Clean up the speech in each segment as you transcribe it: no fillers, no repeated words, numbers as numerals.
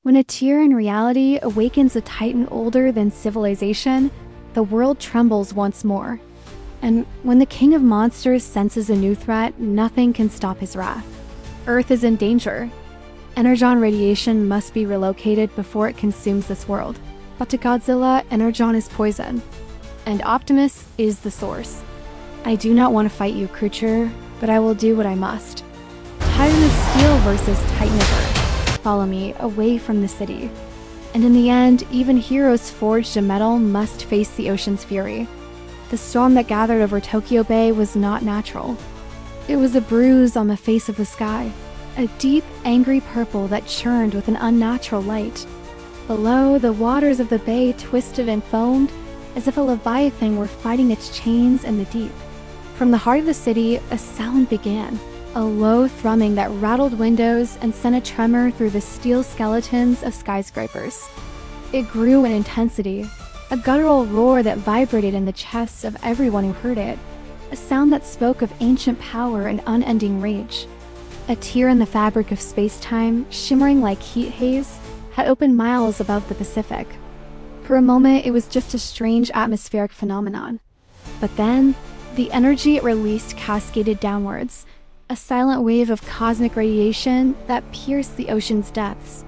When a tier in reality awakens a titan older than civilization, the world trembles once more. And when the king of monsters senses a new threat, nothing can stop his wrath. Earth is in danger. Energon radiation must be relocated before it consumes this world. But to Godzilla, Energon is poison. And Optimus is the source. I do not want to fight you, creature, but I will do what I must. Titan of Steel versus Titan of Earth. Follow me away from the city. And in the end, even heroes forged in metal must face the ocean's fury. The storm that gathered over Tokyo Bay was not natural. It was a bruise on the face of the sky, a deep, angry purple that churned with an unnatural light. Below, the waters of the bay twisted and foamed as if a leviathan were fighting its chains in the deep. From the heart of the city, a sound began, a low thrumming that rattled windows and sent a tremor through the steel skeletons of skyscrapers. It grew in intensity, a guttural roar that vibrated in the chests of everyone who heard it, a sound that spoke of ancient power and unending rage. A tear in the fabric of space-time, shimmering like heat haze, had opened miles above the Pacific. For a moment, it was just a strange atmospheric phenomenon. But then, the energy it released cascaded downwards, a silent wave of cosmic radiation that pierced the ocean's depths.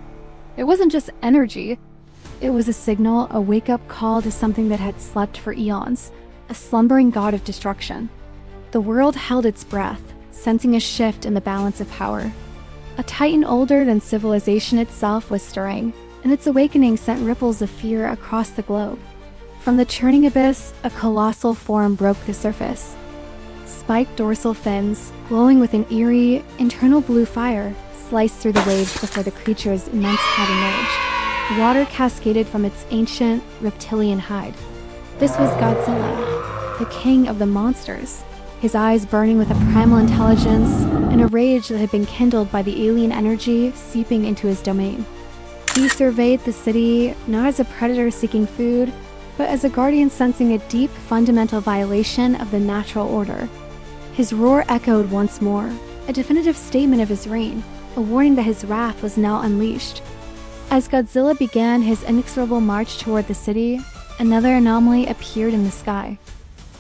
It wasn't just energy. It was a signal, a wake-up call to something that had slept for eons, a slumbering god of destruction. The world held its breath, sensing a shift in the balance of power. A titan older than civilization itself was stirring, and its awakening sent ripples of fear across the globe. From the churning abyss, a colossal form broke the surface. Spiked dorsal fins, glowing with an eerie, internal blue fire, sliced through the waves before the creature's immense head emerged. Water cascaded from its ancient, reptilian hide. This was Godzilla, the king of the monsters, his eyes burning with a primal intelligence and a rage that had been kindled by the alien energy seeping into his domain. He surveyed the city not as a predator seeking food, but as a guardian sensing a deep, fundamental violation of the natural order. His roar echoed once more, a definitive statement of his reign, a warning that his wrath was now unleashed. As Godzilla began his inexorable march toward the city, another anomaly appeared in the sky.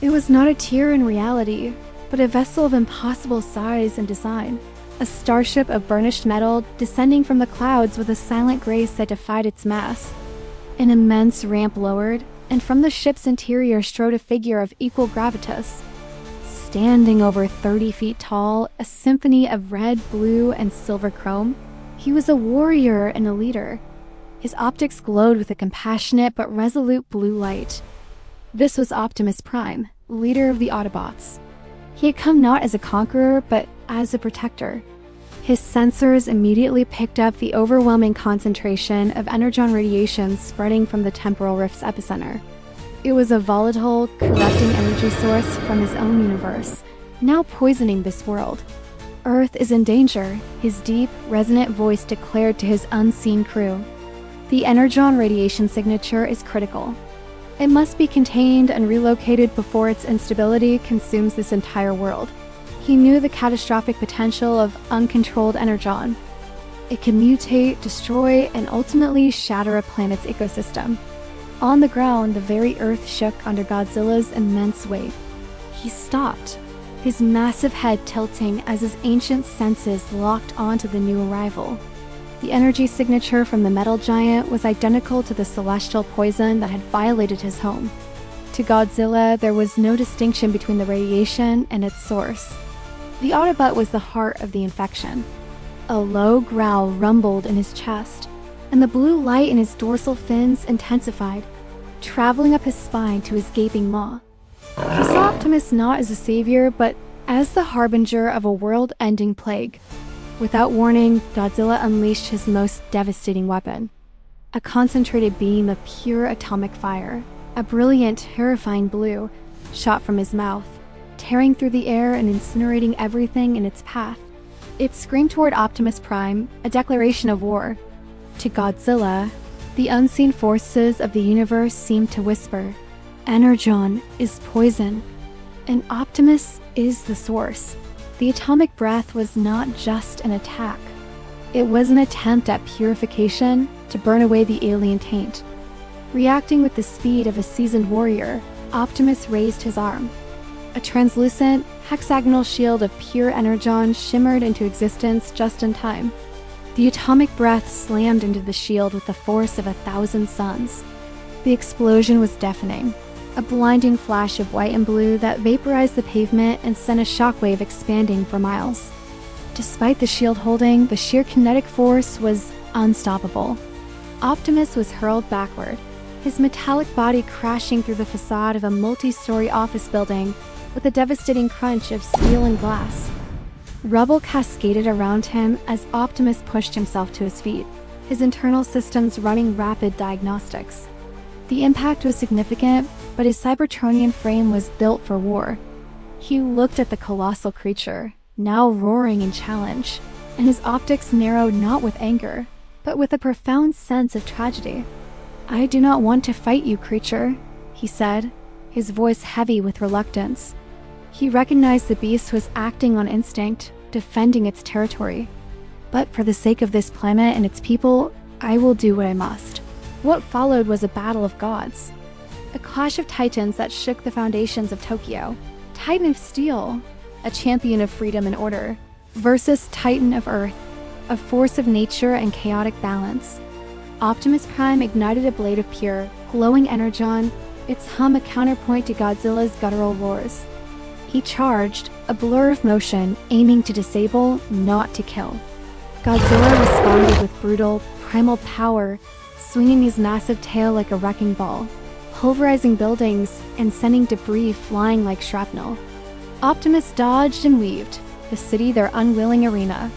It was not a tier in reality, but a vessel of impossible size and design. A starship of burnished metal descending from the clouds with a silent grace that defied its mass. An immense ramp lowered, and from the ship's interior strode a figure of equal gravitas. Standing over 30 feet tall, a symphony of red, blue, and silver chrome, he was a warrior and a leader. His optics glowed with a compassionate but resolute blue light. This was Optimus Prime, leader of the Autobots. He had come not as a conqueror, but as a protector. His sensors immediately picked up the overwhelming concentration of Energon radiation spreading from the temporal rift's epicenter. It was a volatile, corrupting energy source from his own universe, now poisoning this world. Earth is in danger, his deep, resonant voice declared to his unseen crew. The Energon radiation signature is critical. It must be contained and relocated before its instability consumes this entire world. He knew the catastrophic potential of uncontrolled Energon. It can mutate, destroy, and ultimately shatter a planet's ecosystem. On the ground, the very earth shook under Godzilla's immense weight. He stopped, his massive head tilting as his ancient senses locked onto the new arrival. The energy signature from the metal giant was identical to the celestial poison that had violated his home. To Godzilla, there was no distinction between the radiation and its source. The Autobot was the heart of the infection. A low growl rumbled in his chest, and the blue light in his dorsal fins intensified, traveling up his spine to his gaping maw. He saw Optimus not as a savior, but as the harbinger of a world-ending plague. Without warning, Godzilla unleashed his most devastating weapon. A concentrated beam of pure atomic fire, a brilliant, terrifying blue, shot from his mouth, tearing through the air and incinerating everything in its path. It screamed toward Optimus Prime, a declaration of war. To Godzilla, the unseen forces of the universe seemed to whisper, Energon is poison, and Optimus is the source. The atomic breath was not just an attack. It was an attempt at purification to burn away the alien taint. Reacting with the speed of a seasoned warrior, Optimus raised his arm. A translucent, hexagonal shield of pure Energon shimmered into existence just in time. The atomic breath slammed into the shield with the force of 1,000 suns. The explosion was deafening, a blinding flash of white and blue that vaporized the pavement and sent a shockwave expanding for miles. Despite the shield holding, the sheer kinetic force was unstoppable. Optimus was hurled backward, his metallic body crashing through the facade of a multi-story office building with a devastating crunch of steel and glass. Rubble cascaded around him as Optimus pushed himself to his feet, his internal systems running rapid diagnostics. The impact was significant, but his Cybertronian frame was built for war. He looked at the colossal creature, now roaring in challenge, and his optics narrowed not with anger, but with a profound sense of tragedy. "I do not want to fight you, creature," he said, his voice heavy with reluctance. He recognized the beast was acting on instinct, defending its territory. "But for the sake of this planet and its people, I will do what I must." What followed was a battle of gods. A clash of titans that shook the foundations of Tokyo. Titan of Steel, a champion of freedom and order, versus Titan of Earth, a force of nature and chaotic balance. Optimus Prime ignited a blade of pure, glowing Energon, its hum a counterpoint to Godzilla's guttural roars. He charged, a blur of motion, aiming to disable, not to kill. Godzilla responded with brutal, primal power, swinging his massive tail like a wrecking ball, pulverizing buildings and sending debris flying like shrapnel. Optimus dodged and weaved, the city their unwilling arena.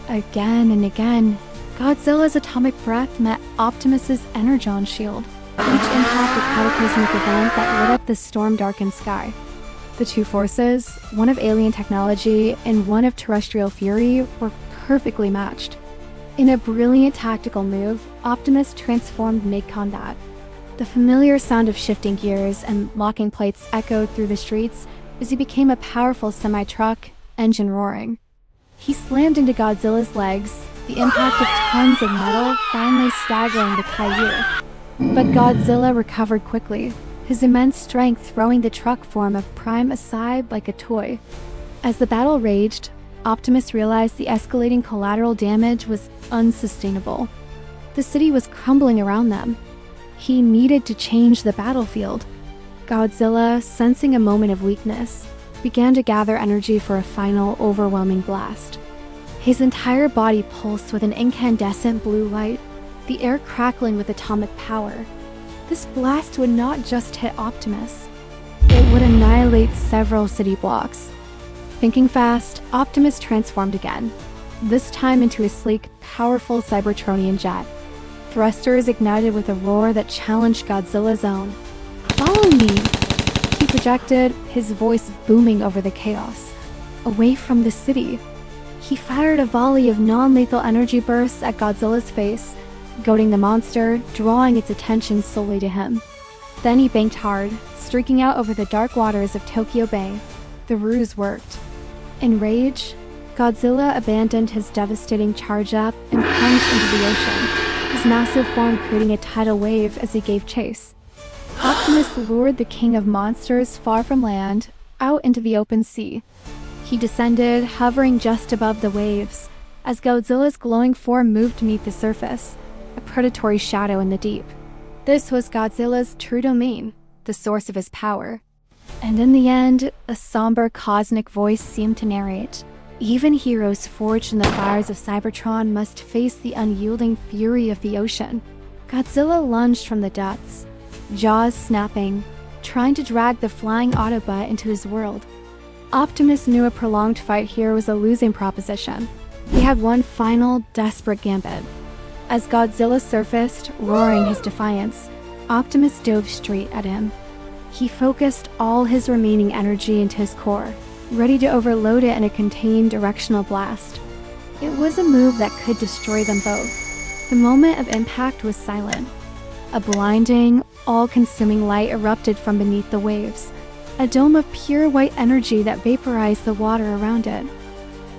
Again and again, Godzilla's atomic breath met Optimus's Energon shield, each impact a cataclysmic event that lit up the storm-darkened sky. The two forces, one of alien technology and one of terrestrial fury, were perfectly matched. In a brilliant tactical move, Optimus transformed mid-combat. The familiar sound of shifting gears and locking plates echoed through the streets as he became a powerful semi-truck, engine roaring. He slammed into Godzilla's legs, the impact of tons of metal finally staggering the Kaiju. But Godzilla recovered quickly, his immense strength throwing the truck form of Prime aside like a toy. As the battle raged, Optimus realized the escalating collateral damage was unsustainable. The city was crumbling around them. He needed to change the battlefield. Godzilla, sensing a moment of weakness, began to gather energy for a final, overwhelming blast. His entire body pulsed with an incandescent blue light, the air crackling with atomic power. This blast would not just hit Optimus. It would annihilate several city blocks. Thinking fast, Optimus transformed again, this time into a sleek, powerful Cybertronian jet. Thrusters ignited with a roar that challenged Godzilla's own. "Follow me!" he projected, his voice booming over the chaos. Away from the city, he fired a volley of non-lethal energy bursts at Godzilla's face, goading the monster, drawing its attention solely to him. Then he banked hard, streaking out over the dark waters of Tokyo Bay. The ruse worked. In rage, Godzilla abandoned his devastating charge-up and plunged into the ocean, his massive form creating a tidal wave as he gave chase. Optimus lured the king of monsters far from land, out into the open sea. He descended, hovering just above the waves, as Godzilla's glowing form moved to meet the surface, a predatory shadow in the deep. This was Godzilla's true domain, the source of his power. And in the end, a somber cosmic voice seemed to narrate. Even heroes forged in the fires of Cybertron must face the unyielding fury of the ocean. Godzilla lunged from the depths, jaws snapping, trying to drag the flying Autobot into his world. Optimus knew a prolonged fight here was a losing proposition. He had one final, desperate gambit. As Godzilla surfaced, roaring his defiance, Optimus dove straight at him. He focused all his remaining energy into his core, ready to overload it in a contained directional blast. It was a move that could destroy them both. The moment of impact was silent. A blinding, all-consuming light erupted from beneath the waves, a dome of pure white energy that vaporized the water around it.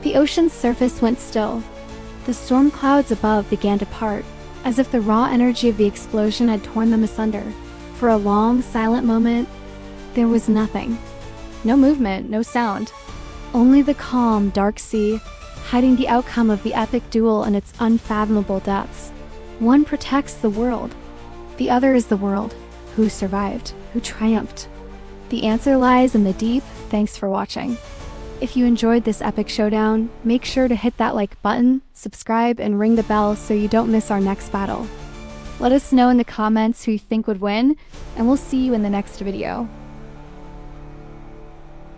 The ocean's surface went still. The storm clouds above began to part, as if the raw energy of the explosion had torn them asunder. For a long, silent moment, there was nothing. No movement, no sound. Only the calm, dark sea, hiding the outcome of the epic duel in its unfathomable depths. One protects the world. The other is the world. Who survived? Who triumphed? The answer lies in the deep. Thanks for watching. If you enjoyed this epic showdown, make sure to hit that like button, subscribe, and ring the bell so you don't miss our next battle. Let us know in the comments who you think would win, and we'll see you in the next video.